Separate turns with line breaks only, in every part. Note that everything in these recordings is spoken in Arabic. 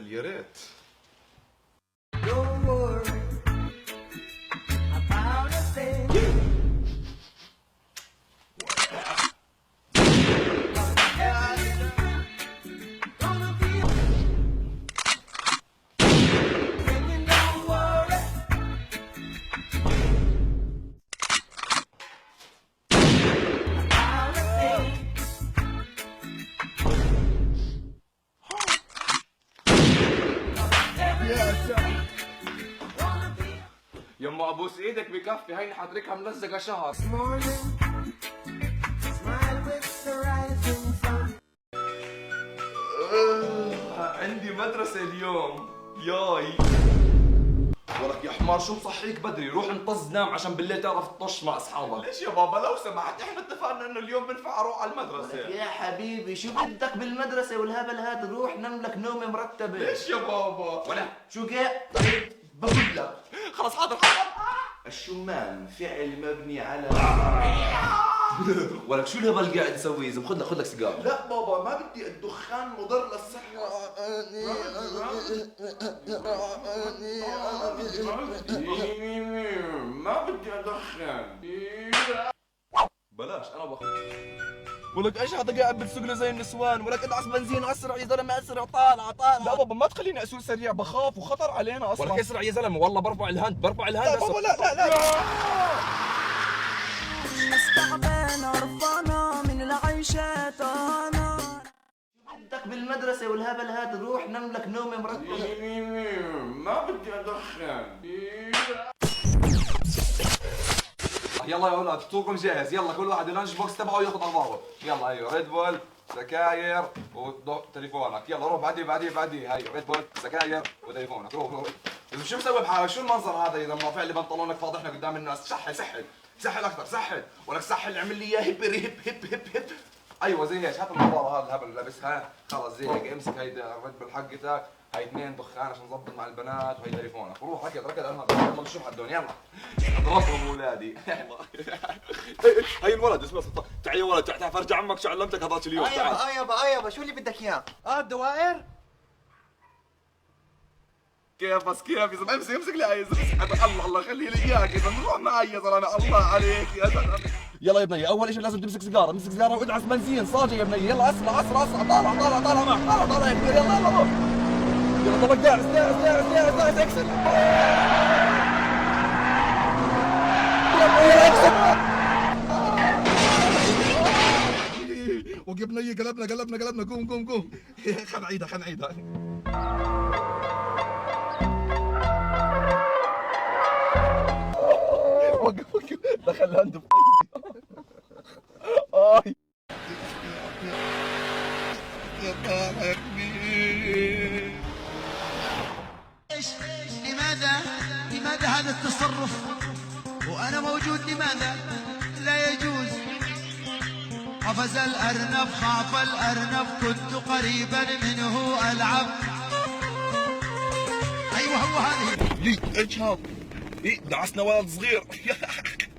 يا ريت. يما ابوس ايدك بكفي، هيني حضرتها ملزقه شهر. عندي مدرسة اليوم. ياي ولك يا حمار شو بصحيك بدري؟ روح انطز نام عشان بالليل تعرف تطش مع اصحابك. ليش يا بابا لو سمحت؟ احنا اتفقنا انه اليوم بنفع اروح على المدرسة.
يا حبيبي شو بدك بالمدرسة والهبل هاد؟ روح نم لك نومة مرتبة.
ليش يا بابا؟
ولا شو طيب بقول لك
خلص حاضر حاضر.
الشمام فعل مبني على ولك شو الهبل قاعد تسوي؟ زلمة خذ لك سيجار.
لا بابا ما بدي، الدخان مضر للصحة. ما بدي ادخن. بلاش انا باخذ. ولك ايش هذا قاعد بتسوق له زي النسوان؟ ولك ادعس بنزين اسرع يا زلمه اسرع، طالع. لا بابا ما تخليني اسوق سريع، بخاف وخطر علينا اصلا. ولك اسرع يا زلمه، والله برفع الهند. لا بابا لا
تعبانة قرفانة من العيشات انا.
بدك بالمدرسة والهبل هاد؟ روح نم لك نومة مرتبة.
ما بدي ادخن. يلا يا اولاد فطوركم جاهز، يلا كل واحد اللانش بوكس تبعه ياخذ اخباره. يلا هيو ريد بول، سكاير وتليفونك. يلا روح بعدي هاي ريد بول، سكاير وتليفونك. روح اذا شو مسوي بحالك؟ شو المنظر هذا اذا رافع لي بنطلونك فاضحنا قدام الناس؟ سحل اكثر سحل. ولك سحل اعمل لي اياه هب. ايوه زي هيك. هات النظاره هذا الهبل اللي لابسها. خلص زي هيك. امسك هيدا الريد بول حقتك، هاي 2 دخان عشان نظبط مع البنات، وهي تليفونك. وروح ركض انا يلا نشوف هدول. يلا اضربهم اولادي. هاي الولد اسمه تعال يا ولد، تعال فرجع عمك شو علمتك هذاك اليوم. تعال
يابا شو اللي بدك اياه؟ الدوائر؟
كيف يا زلمه؟ امسك لي يا زلمه. الله خلي لي اياك يا زلمه. روح معي يا زلمه. الله عليك يا زلمه. يلا يا بني، اول شيء لازم تمسك سيجاره. امسك سيجاره وادعس بنزين صاجه يا بني. يلا اسرع طالع معك. طالع يا كبير. يلا روح. يلا طلق داعس اكسل. وقفنا قلبنا قوم. خل نعيدها. وقف دخل عنده اي يا طارق.
لماذا هذا التصرف وأنا موجود؟ لماذا لا يجوز؟ قفز الأرنب خاف الأرنب كنت قريبا منه ألعب. أيوه هو هذه.
لي ايش هذا؟ دعسنا ولد صغير.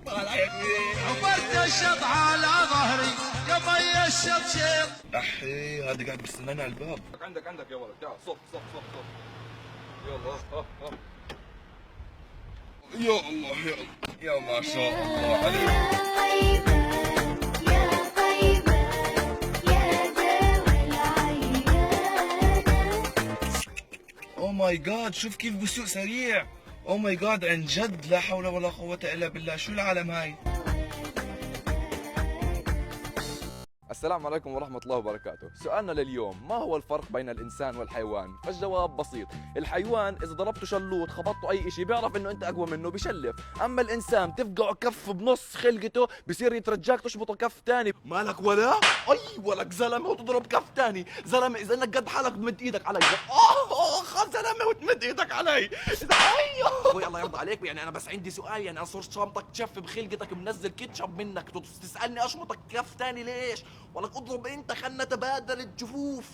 عبرت الشط على ظهري يا بي الشط شيط.
احي هذا قاعد بيستناني على الباب. عندك يا ولد. تعال صف. يلا يا الله يا ما شاء الله عليك.
يا طيبة يا دوا العيانة.
او ماي جاد شوف كيف بسوق سريع. او ماي جاد عن جد لا حول ولا قوة الا بالله. شو العالم هاي؟ السلام عليكم ورحمة الله وبركاته. سؤالنا لليوم: ما هو الفرق بين الإنسان والحيوان؟ فالجواب بسيط، الحيوان إذا ضربته شلوط خبطته أي إشي بيعرف إنه أنت أقوى منه بيشلف، أما الإنسان تفقعه كف بنص خلقته بصير يترجاك تشبطه كف تاني. مالك ولا؟ أي ولك زلمة وتضرب كف تاني. زلمة إذا إنك قد حالك بتمد إيدك علي. خاف زلمة وتمد إيدك علي. أخوي الله يرضى عليك، يعني أنا بس عندي سؤال، يعني أنا صرت شامطك تشف بخلقتك منزل كيتشب منك تسألني أشمطك كف تاني ليش؟ ولك اضرب انت، خلنا نتبادل الجفوف.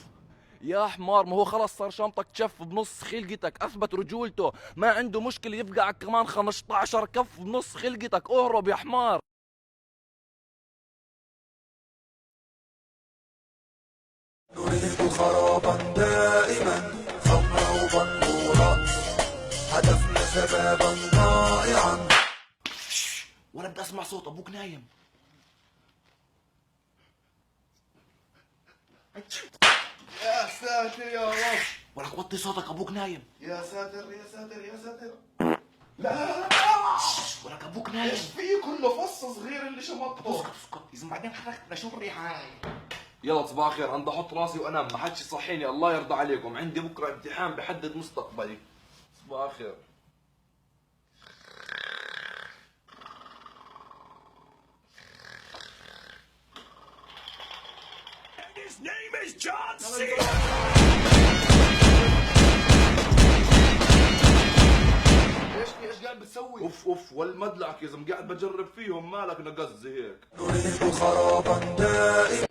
يا حمار، ما هو خلص صار شنطك تشف بنص خلقتك، اثبت رجولته، ما عنده مشكله يفقعك كمان 15 كف بنص خلقتك. اهرب يا حمار.
نريد خرابا دائما، خمرا وبنورا، هدفنا شبابا ضائعا.
ولا بدي اسمع صوت ابوك نايم.
يا ساتر يا رب.
ولك وطي صوتك ابوك نايم.
يا ساتر يا ساتر يا ساتر. لا
ولك ابوك نايم.
ايش في كله فص صغير اللي شمطته.
اسكت اسكت، اذا بعدين حركت لشو الريحه هاي.
يلا صباح الخير، انا بدي احط راسي وانام، ما حدش يصحيني الله يرضى عليكم، عندي بكره امتحان بحدد مستقبلي. صباح الخير.
His name is John C.
ايش قاعد بتسوي؟
اوف اوف والمدلعك يا زلمه، قاعد بجرب فيهم، مالك نقز هيك.
نريد خرابا دائما.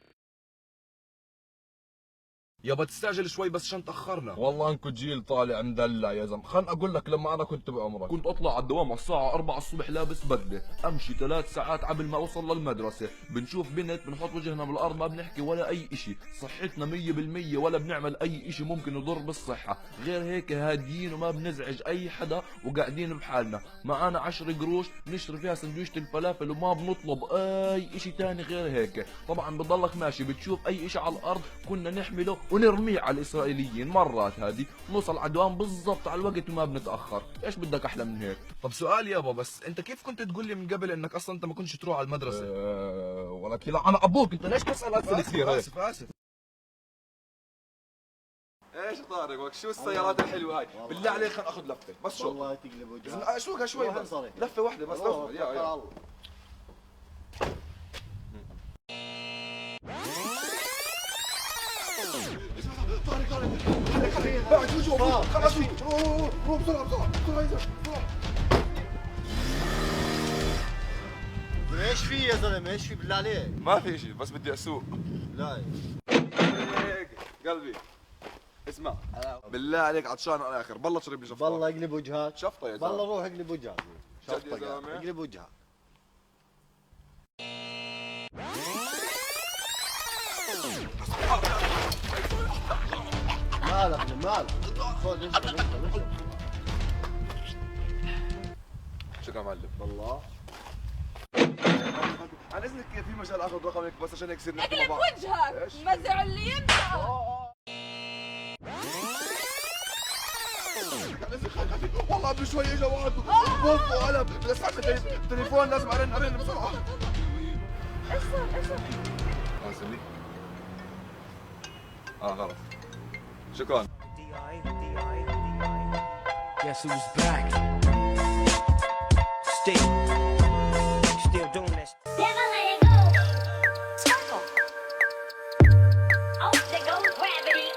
يابا تستعجل شوي بس عشان تاخرنا. والله انكم جيل طالع مدلع يا زلمه، خلنا اقول لك لما انا كنت بعمرك كنت اطلع على الدوام على الساعه 4 الصبح لابس بدله، امشي 3 ساعات قبل ما اوصل للمدرسه، بنشوف بنت بنحط وجهنا بالارض ما بنحكي ولا اي اشي، صحتنا 100% ولا بنعمل اي اشي ممكن يضر بالصحه، غير هيك هاديين وما بنزعج اي حدا وقاعدين بحالنا، معانا 10 قروش بنشتري فيها سندويشة الفلافل وما بنطلب اي اشي تاني غير هيك. طبعا بضلك ماشي بتشوف اي اشي على الارض كنا نحمله ونرميه على الاسرائيليين، مرات هذه نوصل على الدوام بالضبط على الوقت وما بنتاخر، ايش بدك احلى من هيك؟ طب سؤال يابا، بس انت كيف كنت تقول لي من قبل انك اصلا انت ما كنتش تروح على المدرسه؟ ولكن لا انا ابوك، انت ليش تسال اسئله كثير؟ اسف ايش طارق وك شو السيارات الحلوه هاي؟ بالله عليك خلينا ناخذ لفه بس. شو
والله تقلب وجهك.
اشوقها شوي بس، لفه واحده بس، لفه يا بعد وجهه خلاص روح بسرعه بسرعه.
ايش في يا زلمه؟ ايش في بالله عليك؟
ما في شيء بس بدي اسوق.
لا
هيك قلبي اسمع بالله عليك عطشان على الاخر، بالله تشرب لي شفطه.
بالله اقلب وجهك.
شفطه يا زلمه.
بالله روح اقلب وجهك.
جد يا
شفطة
زلمة؟
اقلب وجهك. مالك خذ اشرب.
شكرا معلم.
والله
عن اذنك في مجال اخذ رقمك بس عشان هيك يصير نحكي مع
اقلب
بعض.
وجهك،
إيش؟
مزع اللي يمزح.
والله قبل شوي اجى واحد بوف وقلب، بدي اسمع التليفون لازم ارن بسرعه.
ايش صار؟
سمي خلص شكرا.
Guess who's back? Still doing that.
Never let it go. Sparkle. Oh, there goes gravity.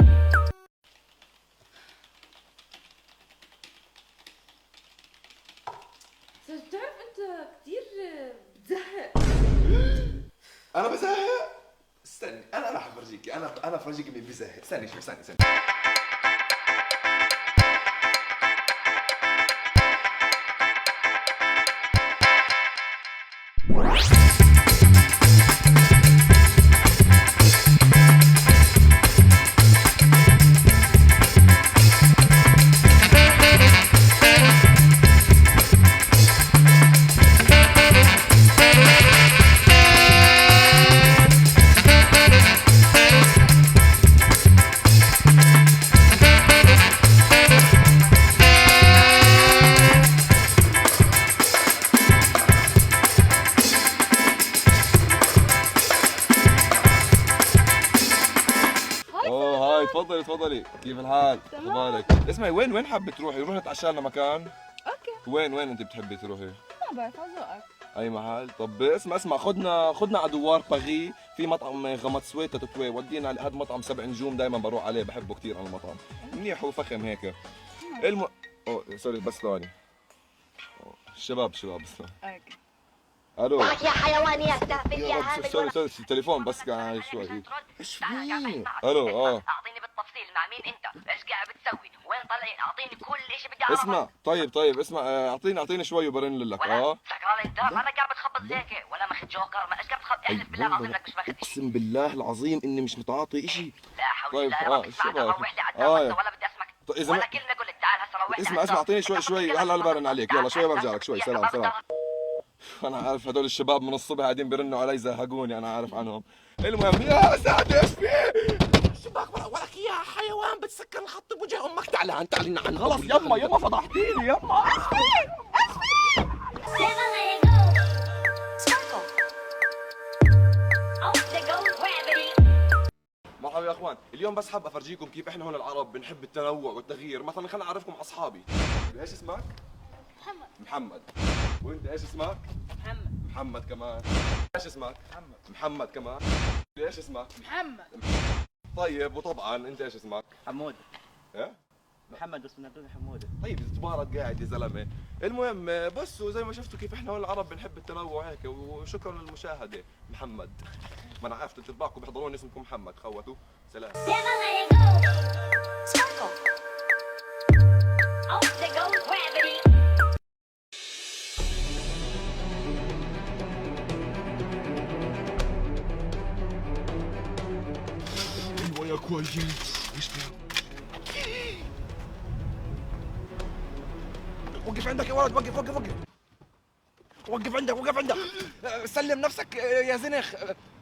بتعرف انت كثير بتزهق.
انا بزهق؟ استني انا راح افرجيكي، انا افرجيكي مين بزهق. استني شوي استني. تفضلي تفضلي، كيف الحال؟
تمام.
اخبارك؟ اسمعي وين حابة تروحي؟ روحي نتعشى لنا مكان.
اوكي
وين انت بتحبي تروحي؟
ما بعرف على ذوقك.
اي محل؟ طب اسمع خدنا على دوار باغي، في مطعم غمط سويتا تتوي، ودينا على هذا مطعم 7 نجوم دائما بروح عليه، بحبه كثير انا المطعم، منيح وفخم هيك. اوه سوري بس ثواني. الشباب بس ثواني.
اوكي
الو
يا حيوان يا استهبل يا هبل.
سوري التليفون بس كان شوي.
ايش
في؟ الو
اعطيني بالتفصيل مع مين انت؟ ايش قاعد بتسوي؟ وين طالعين؟ اعطيني كل شيء بدي اعرفه.
اسمع طيب اسمع اعطيني شوي وبرن لك.
ولا سكران انت؟ ما انا قاعد بتخبط زيك ولا ماخذ جوكر؟ ما ايش قاعد بتخبط؟ احلف بالله العظيم انك مش ماخذ شيء.
اقسم بالله العظيم اني مش متعاطي اشي.
لا حول
طيب
الله يا رب. اسمع
شباب.
روح لي على الدار ولا بدي اسمعك
إذا
ولا
ما-
كلمه قلت تعال هسه روح لي على
اسمع اعطيني شوي هلا برن عليك، يلا شوي برجع لك شوي. سلام. انا عارف هدول الشباب من الصبح قاعدين بيرنوا علي زهقوني، انا عارف عنهم. المهم يا سعد ايش في؟ الشباك ولك يا حيوان بتسكر الخط بوجه امك. تعال نعم خلص يما فضحتيني يما.
Never let it go. Sparkle. Off the go gravity.
مرحبا يا اخوان، اليوم بس حاب افرجيكم كيف احنا هون العرب بنحب التنوع والتغيير. مثلا خليني اعرفكم اصحابي. ايش اسمك؟ محمد. وانت ايش اسمك؟ محمد كمان. ايش اسمك؟ محمد كمان. ايش اسمك؟
محمد.
طيب وطبعا انت ايش اسمك؟
حمود.
ايه؟
محمد بس بنادوني حموده.
طيب تبارك قاعد يا زلمه. المهم بس وزي ما شفتوا كيف احنا هون العرب بنحب التنوع هيك، وشكرا للمشاهده. محمد. ما انا عارف ترباكم بيحضرون اسمكم محمد. خوتوا سلام.
Never let it go. Sparkle. Off the go gravity.
ايوه يا كويس. ايش وقف عندك يا ولد، وقف عندك. سلم نفسك يا زنخ.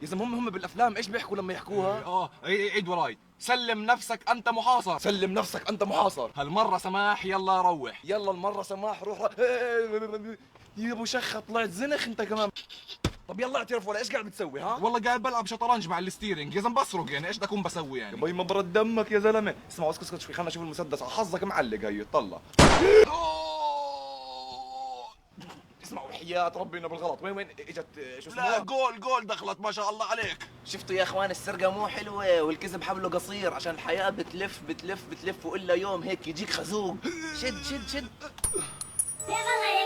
يا زلمه هم بالافلام ايش بيحكوا لما يحكوها؟ عيد وراي. سلم نفسك انت محاصر. هالمره سماح يلا روح. يلا المره سماح روح. يا ابو شخه طلعت زنخ انت كمان. طب يلا اعترف ولا ايش قاعد بتسوي ها؟ والله قاعد بلعب شطرنج مع الستيرنج، يا زلمه بسرق يعني ايش بدي اكون بسوي يعني؟ يا ما برد دمك يا زلمه. اسمع اسكت شوي خلينا نشوف المسدس، حظك معلق هي طلع. اسمعوا وحياة ربنا بالغلط. وين اجت شو اسمه؟ لا جول دخلت ما شاء الله عليك.
شفتوا يا اخوان السرقه مو حلوه والكذب حبله قصير، عشان الحياه بتلف والا يوم هيك يجيك خازوق. شد
Never let